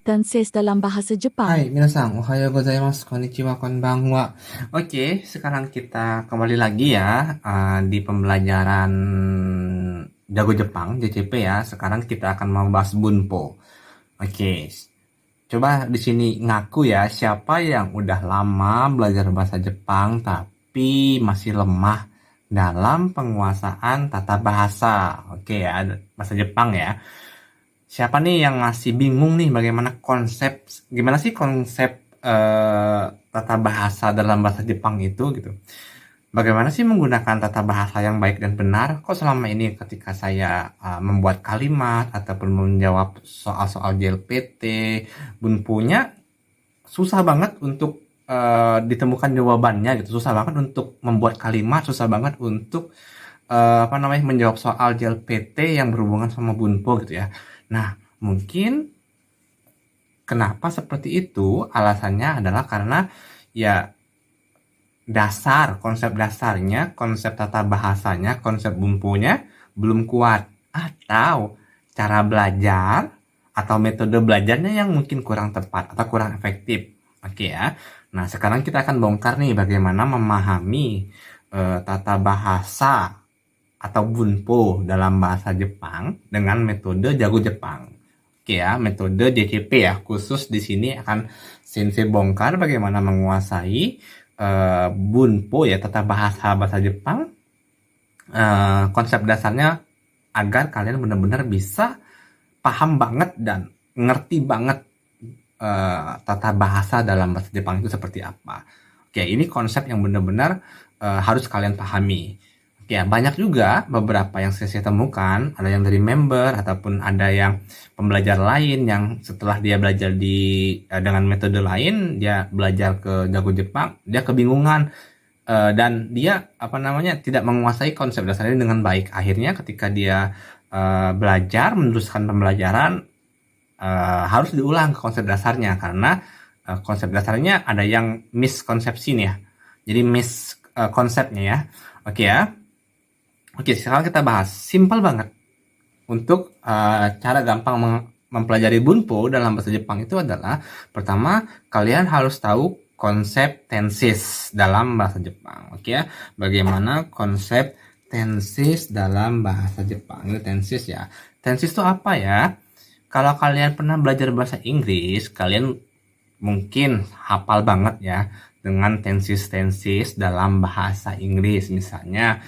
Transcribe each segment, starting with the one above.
tenses dalam bahasa Jepang. Hai, minasan, ohayo gozaimasu, konnichiwa, konbanwa. Oke, sekarang kita kembali lagi ya di pembelajaran Jago Jepang, JCP ya. Sekarang kita akan membahas Bunpo. Oke, coba di sini ngaku ya, siapa yang udah lama belajar bahasa Jepang tapi masih lemah dalam penguasaan tata bahasa. Oke ya, bahasa Jepang ya. Siapa nih yang masih bingung nih bagaimana gimana sih konsep tata bahasa dalam bahasa Jepang itu gitu. Bagaimana sih menggunakan tata bahasa yang baik dan benar? Kok selama ini ketika saya membuat kalimat ataupun menjawab soal-soal JLPT, bunpunya susah banget untuk ditemukan jawabannya gitu. Susah banget untuk membuat kalimat, susah banget untuk menjawab soal JLPT yang berhubungan sama bunpo gitu ya. Nah, mungkin kenapa seperti itu? Alasannya adalah karena ya konsep dasarnya, konsep tata bahasanya, konsep bunponya belum kuat. Atau cara belajar atau metode belajarnya yang mungkin kurang tepat atau kurang efektif. Oke ya. Nah, sekarang kita akan bongkar nih bagaimana memahami tata bahasa atau bunpo dalam bahasa Jepang dengan metode Jago Jepang. Oke ya, metode JCP ya. Khusus di sini akan Sensei bongkar bagaimana menguasai bunpo ya, tata bahasa bahasa Jepang. Konsep dasarnya agar kalian benar-benar bisa paham banget dan ngerti banget tata bahasa dalam bahasa Jepang itu seperti apa. Oke, ini konsep yang benar-benar harus kalian pahami. Ya, banyak juga beberapa yang saya temukan, ada yang dari member ataupun ada yang pembelajar lain yang setelah dia belajar dengan metode lain, dia belajar ke Jago Jepang, dia kebingungan dan dia tidak menguasai konsep dasarnya dengan baik. Akhirnya ketika dia belajar meneruskan pembelajaran harus diulang konsep dasarnya karena konsep dasarnya ada yang miskonsepsi nih ya. Jadi konsepnya ya. Oke ya. Oke, sekarang kita bahas. Simple banget. Untuk cara gampang mempelajari bunpo dalam bahasa Jepang itu adalah, pertama, kalian harus tahu konsep tenses dalam bahasa Jepang. Oke ya, bagaimana konsep tenses dalam bahasa Jepang. Ini tenses ya. Tenses itu apa ya? Kalau kalian pernah belajar bahasa Inggris, kalian mungkin hafal banget ya dengan tenses-tenses dalam bahasa Inggris. Misalnya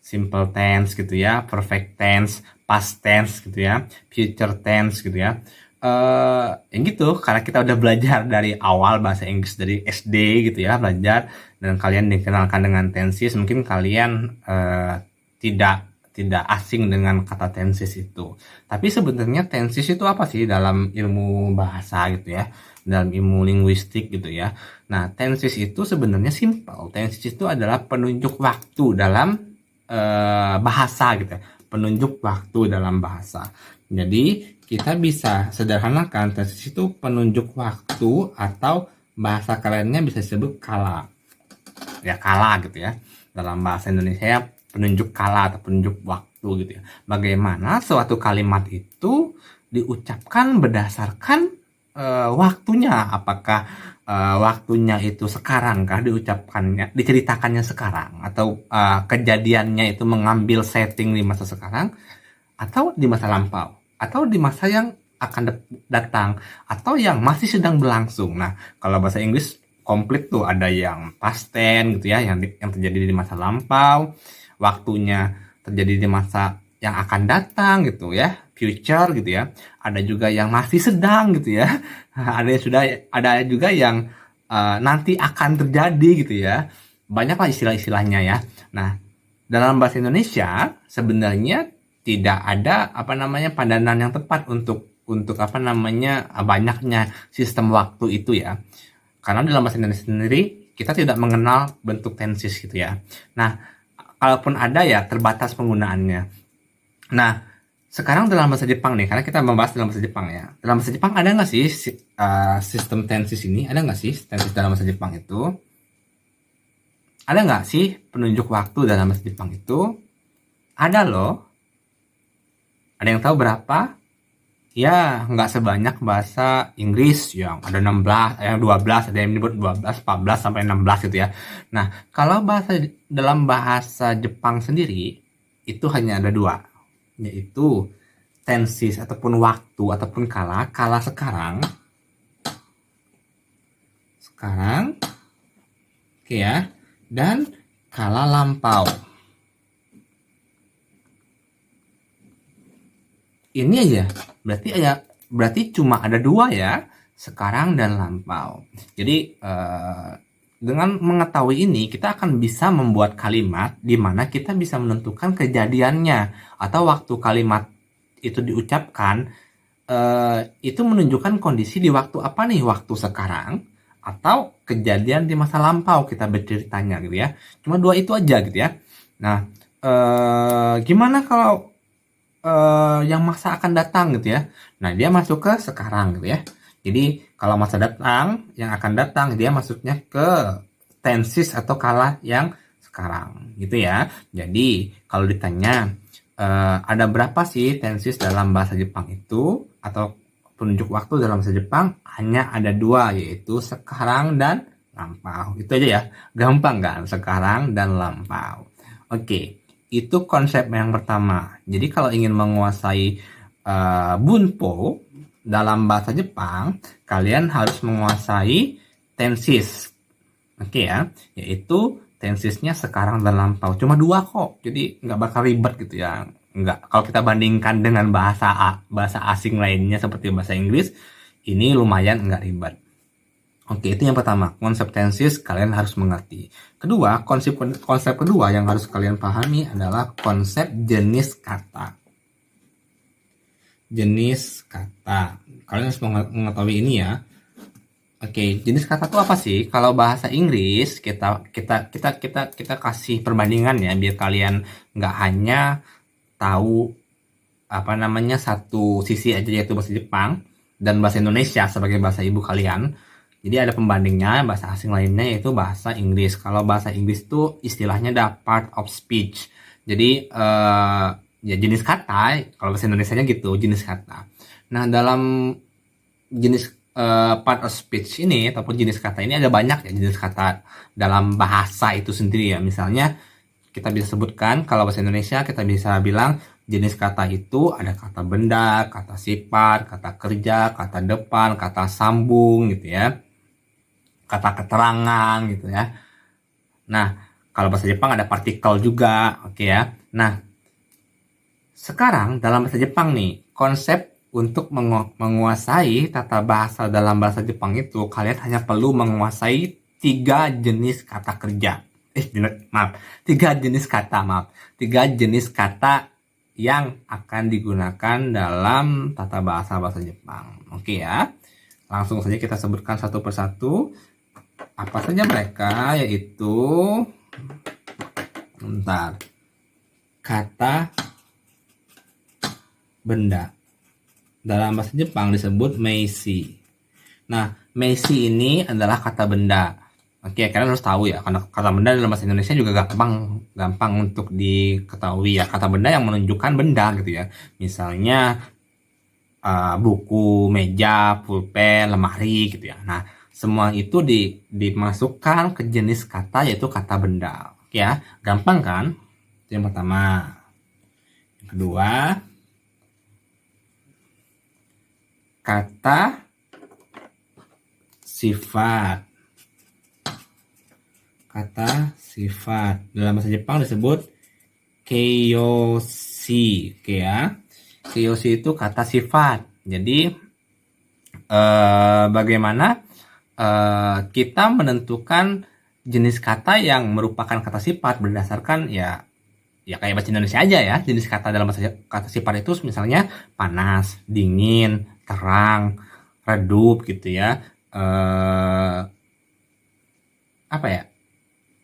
simple tense gitu ya, perfect tense, past tense gitu ya, future tense gitu ya. Yang gitu karena kita udah belajar dari awal bahasa Inggris dari SD gitu ya, belajar dan kalian dikenalkan dengan tenses, mungkin kalian tidak asing dengan kata tenses itu. Tapi sebenarnya tenses itu apa sih dalam ilmu bahasa gitu ya, dalam ilmu linguistik gitu ya. Nah, tenses itu sebenarnya simple. Tenses itu adalah penunjuk waktu dalam bahasa gitu ya. Penunjuk waktu dalam bahasa. Jadi, kita bisa sederhanakan tenses itu penunjuk waktu atau bahasa kerennya bisa disebut kala. Ya, kala gitu ya. Dalam bahasa Indonesia penunjuk kala atau penunjuk waktu gitu ya. Bagaimana suatu kalimat itu diucapkan berdasarkan waktunya, apakah waktunya itu sekarang kah diceritakannya sekarang, atau kejadiannya itu mengambil setting di masa sekarang atau di masa lampau atau di masa yang akan datang atau yang masih sedang berlangsung. Nah, kalau bahasa Inggris komplit tuh ada yang past tense gitu ya, yang terjadi di masa lampau, waktunya terjadi di masa yang akan datang gitu ya, future gitu ya. Ada juga yang masih sedang gitu ya. Ada juga yang nanti akan terjadi gitu ya. Banyaklah istilah-istilahnya ya. Nah, dalam bahasa Indonesia sebenarnya tidak ada padanan yang tepat untuk banyaknya sistem waktu itu ya. Karena dalam bahasa Indonesia sendiri kita tidak mengenal bentuk tenses gitu ya. Nah, kalaupun ada ya terbatas penggunaannya. Nah, sekarang dalam bahasa Jepang nih, karena kita membahas dalam bahasa Jepang ya. Dalam bahasa Jepang ada nggak sih sistem tenses ini? Ada nggak sih tenses dalam bahasa Jepang itu? Ada nggak sih penunjuk waktu dalam bahasa Jepang itu? Ada loh. Ada yang tahu berapa? Ya, nggak sebanyak bahasa Inggris yang ada 16, yang 12, ada yang menyebut 12, 14 sampai 16 gitu ya. Nah, kalau dalam bahasa Jepang sendiri itu hanya ada dua, yaitu tenses ataupun waktu ataupun kala sekarang, oke ya, dan kala lampau. Ini aja, berarti cuma ada dua ya, sekarang dan lampau. Jadi dengan mengetahui ini kita akan bisa membuat kalimat di mana kita bisa menentukan kejadiannya atau waktu kalimat itu diucapkan itu menunjukkan kondisi di waktu apa nih, waktu sekarang atau kejadian di masa lampau kita berceritanya gitu ya. Cuma dua itu aja gitu ya. Nah, gimana kalau yang masa akan datang gitu ya. Nah, dia masuk ke sekarang gitu ya. Jadi, kalau masa datang, yang akan datang, dia masuknya ke tenses atau kala yang sekarang gitu ya. Jadi, kalau ditanya, ada berapa sih tenses dalam bahasa Jepang itu, atau penunjuk waktu dalam bahasa Jepang, hanya ada dua, yaitu sekarang dan lampau. Itu aja ya. Gampang kan? Sekarang dan lampau. Oke. Itu konsep yang pertama. Jadi kalau ingin menguasai bunpo dalam bahasa Jepang, kalian harus menguasai tenses. Oke ya, yaitu tensesnya sekarang dan lampau. Cuma dua kok, jadi nggak bakal ribet gitu ya. Nggak. Kalau kita bandingkan dengan bahasa asing lainnya seperti bahasa Inggris, ini lumayan nggak ribet. Oke, itu yang pertama, konsep tenses kalian harus mengerti. Kedua, konsep kedua yang harus kalian pahami adalah konsep jenis kata. Jenis kata. Kalian harus mengetahui ini ya. Oke, jenis kata itu apa sih? Kalau bahasa Inggris kita kasih perbandingan ya, biar kalian nggak hanya tahu apa namanya satu sisi aja, yaitu bahasa Jepang dan bahasa Indonesia sebagai bahasa ibu kalian. Jadi ada pembandingnya bahasa asing lainnya, yaitu bahasa Inggris. Kalau bahasa Inggris itu istilahnya ada part of speech. Jadi ya jenis kata, kalau bahasa Indonesianya gitu, jenis kata. Nah, dalam jenis part of speech ini ataupun jenis kata ini ada banyak ya jenis kata dalam bahasa itu sendiri ya. Misalnya kita bisa sebutkan, kalau bahasa Indonesia kita bisa bilang jenis kata itu ada kata benda, kata sifat, kata kerja, kata depan, kata sambung gitu ya. Kata keterangan gitu ya. Nah, kalau bahasa Jepang ada partikel juga, oke ya. Nah, sekarang dalam bahasa Jepang nih, konsep untuk menguasai tata bahasa dalam bahasa Jepang itu, kalian hanya perlu menguasai 3 jenis kata kerja. Tiga jenis kata yang akan digunakan dalam tata bahasa Jepang. Oke ya. Langsung saja kita sebutkan satu persatu. Apa saja mereka, yaitu kata benda. Dalam bahasa Jepang disebut meisi. Nah, meisi ini adalah kata benda. Oke, kalian harus tahu ya, karena kata benda dalam bahasa Indonesia juga gampang untuk diketahui ya. Kata benda yang menunjukkan benda gitu ya. Misalnya buku, meja, pulpen, lemari gitu ya. Nah, semua itu dimasukkan ke jenis kata, yaitu kata benda. Oke ya, gampang kan? Itu yang pertama. Yang kedua, kata sifat. Kata sifat dalam bahasa Jepang disebut keiyoshi. Oke ya. Keiyoshi itu kata sifat. Jadi bagaimana kita menentukan jenis kata yang merupakan kata sifat berdasarkan ya kayak bahasa Indonesia aja ya. Jenis kata dalam bahasa kata sifat itu misalnya panas, dingin, terang, redup gitu ya. Apa ya?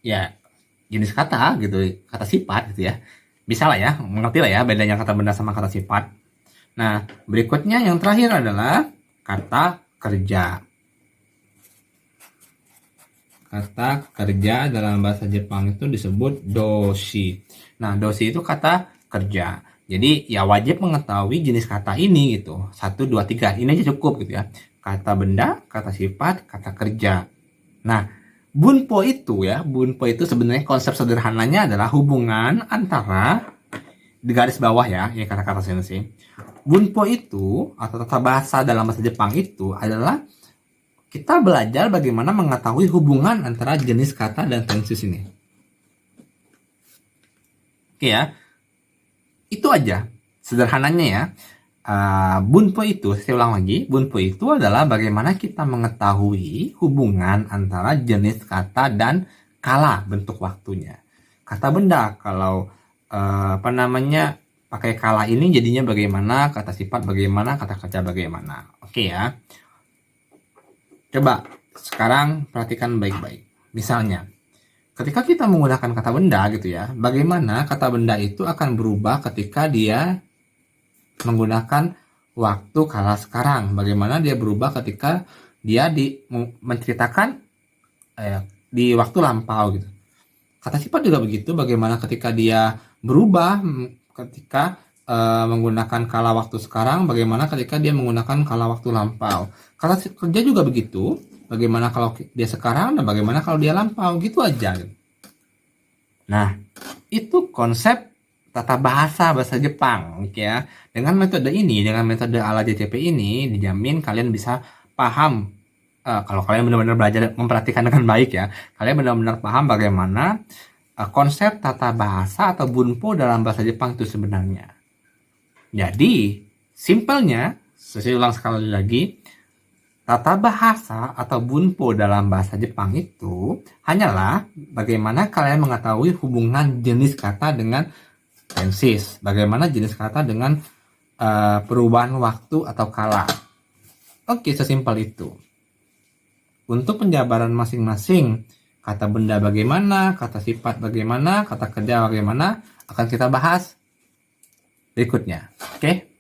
Ya jenis kata gitu, kata sifat gitu ya. Bisa lah ya, mengerti lah ya bedanya kata benda sama kata sifat. Nah, berikutnya yang terakhir adalah kata kerja. Kata kerja dalam bahasa Jepang itu disebut doshi. Nah, doshi itu kata kerja. Jadi ya wajib mengetahui jenis kata ini gitu. 1, 2, 3. Ini aja cukup gitu ya. Kata benda, kata sifat, kata kerja. Nah, bunpo itu sebenarnya konsep sederhananya adalah hubungan antara, di garis bawah ya kata-kata sensei. Bunpo itu atau tata bahasa dalam bahasa Jepang itu adalah kita belajar bagaimana mengetahui hubungan antara jenis kata dan tenses ini. Oke ya. Itu aja sederhananya ya. Bunpo itu, saya ulang lagi, bunpo itu adalah bagaimana kita mengetahui hubungan antara jenis kata dan kala bentuk waktunya. Kata benda kalau pakai kala ini jadinya bagaimana, kata sifat bagaimana, kata kerja bagaimana. Oke ya. Coba sekarang perhatikan baik-baik. Misalnya, ketika kita menggunakan kata benda gitu ya, bagaimana kata benda itu akan berubah ketika dia menggunakan waktu kala sekarang. Bagaimana dia berubah ketika dia menceritakan di waktu lampau gitu. Kata sifat juga begitu, bagaimana ketika dia berubah ketika menggunakan kala waktu sekarang, bagaimana ketika dia menggunakan kala waktu lampau. Kata kerja juga begitu, bagaimana kalau dia sekarang dan bagaimana kalau dia lampau, gitu aja. Nah, itu konsep tata bahasa Jepang, oke ya. Dengan metode ini, dengan metode ala JCP ini, dijamin kalian bisa paham. Kalau kalian benar-benar belajar memperhatikan dengan baik ya, kalian benar-benar paham bagaimana konsep tata bahasa atau bunpo dalam bahasa Jepang itu sebenarnya. Jadi, simpelnya, saya ulang sekali lagi, tata bahasa atau bunpo dalam bahasa Jepang itu hanyalah bagaimana kalian mengetahui hubungan jenis kata dengan tenses, bagaimana jenis kata dengan perubahan waktu atau kala. Oke, sesimpel itu. Untuk penjabaran masing-masing, kata benda bagaimana, kata sifat bagaimana, kata kerja bagaimana, akan kita bahas berikutnya. Oke?